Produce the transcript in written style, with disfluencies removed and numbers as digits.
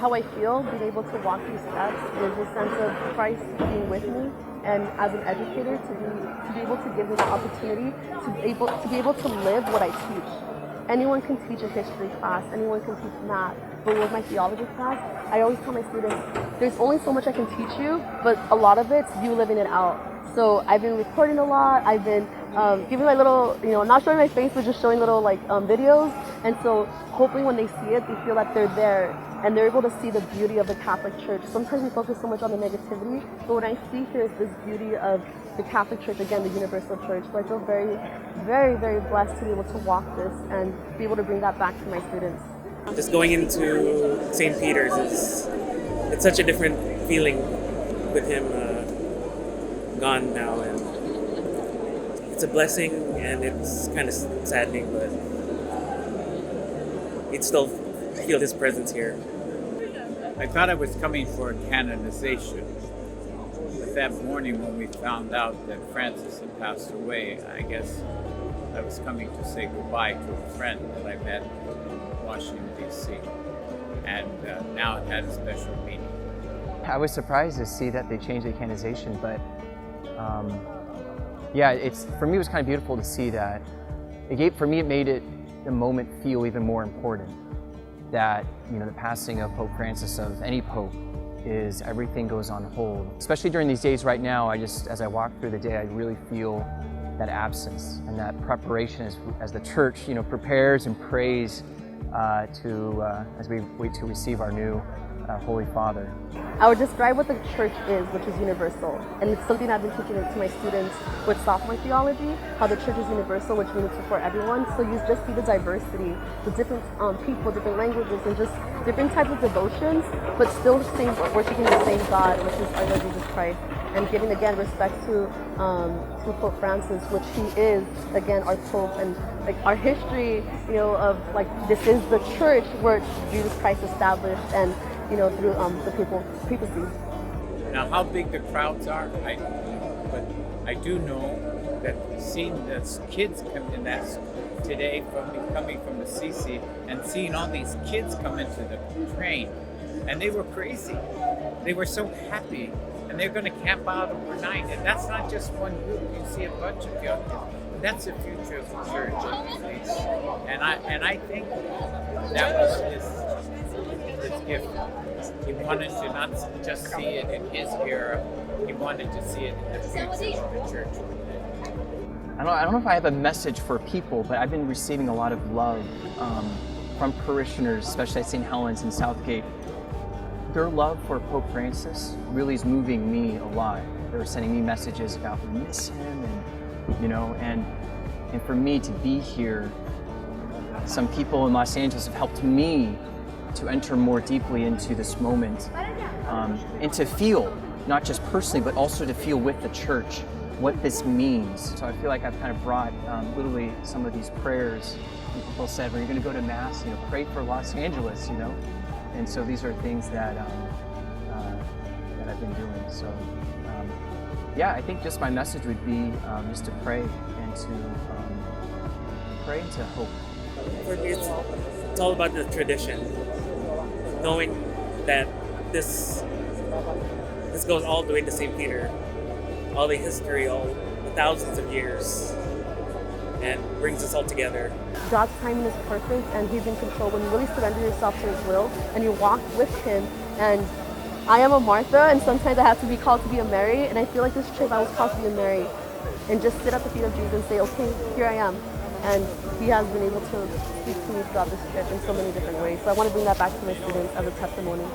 how I feel being able to walk these steps is a sense of Christ being with me, and as an educator to be able to give me the opportunity to be able to live what I teach. Anyone can teach a history class, anyone can teach math, but with my theology class, I always tell my students, there's only so much I can teach you, but a lot of it's you living it out. So I've been recording a lot, I've been giving my little, not showing my face, but just showing little videos, and so hoping when they see it, they feel that they're there, and they're able to see the beauty of the Catholic Church. Sometimes we focus so much on the negativity, but what I see here is this beauty of the Catholic Church, again, the universal church. So I feel very, very, very blessed to be able to walk this and be able to bring that back to my students. Just going into St. Peter's it's such a different feeling with him gone now, and it's a blessing and it's kind of saddening, but you'd still feel his presence here. I thought I was coming for a canonization, but that morning when we found out that Francis had passed away, I guess I was coming to say goodbye to a friend that I met in Washington, D.C., and now it had a special meaning. I was surprised to see that they changed the canonization, but yeah, for me it was kind of beautiful to see that. For me it made the moment feel even more important. That the passing of Pope Francis, of any pope, is everything goes on hold. Especially during these days right now, as I walk through the day, I really feel that absence and that preparation as the church prepares and prays as we wait to receive our new Holy Father. I would describe what the church is, which is universal. And it's something I've been teaching to my students with sophomore theology, how the church is universal, which means it's for everyone. So you just see the diversity, the different people, different languages, and just different types of devotions, but still worshiping the same God, which is our Lord Jesus Christ. And giving, again, respect to Pope Francis, which he is, again, our Pope, and our history, of this is the church where Jesus Christ established, and through the papacy. Now, how big the crowds are, I don't know, but I do know that seeing the kids come in today, coming from Assisi, and seeing all these kids come into the train, and they were crazy. They were so happy, and they're going to camp out overnight. And that's not just one group. You see a bunch of young kids. That's the future of the church, and I think that was his gift. He wanted to not just see it in his era, he wanted to see it in the future of the church. I don't know if I have a message for people, but I've been receiving a lot of love from parishioners, especially at St. Helens and Southgate. Their love for Pope Francis really is moving me a lot. They're sending me messages about we miss him, and for me to be here, some people in Los Angeles have helped me to enter more deeply into this moment, and to feel, not just personally, but also to feel with the church what this means. So I feel like I've kind of brought literally some of these prayers. People said, when you're going to go to Mass, pray for Los Angeles, And so these are things that I've been doing. So yeah, I think just my message would be just to pray and to hope. For me, it's all about the tradition, knowing that this goes all the way to St. Peter, all the history, all the thousands of years, and brings us all together. God's timing is perfect, and He's in control. When you really surrender yourself to His will and you walk with Him, and I am a Martha, and sometimes I have to be called to be a Mary, and I feel like this trip I was called to be a Mary, and just sit at the feet of Jesus and say, okay, here I am. And He has been able to speak to me throughout this trip in so many different ways. So I want to bring that back to my students as a testimony.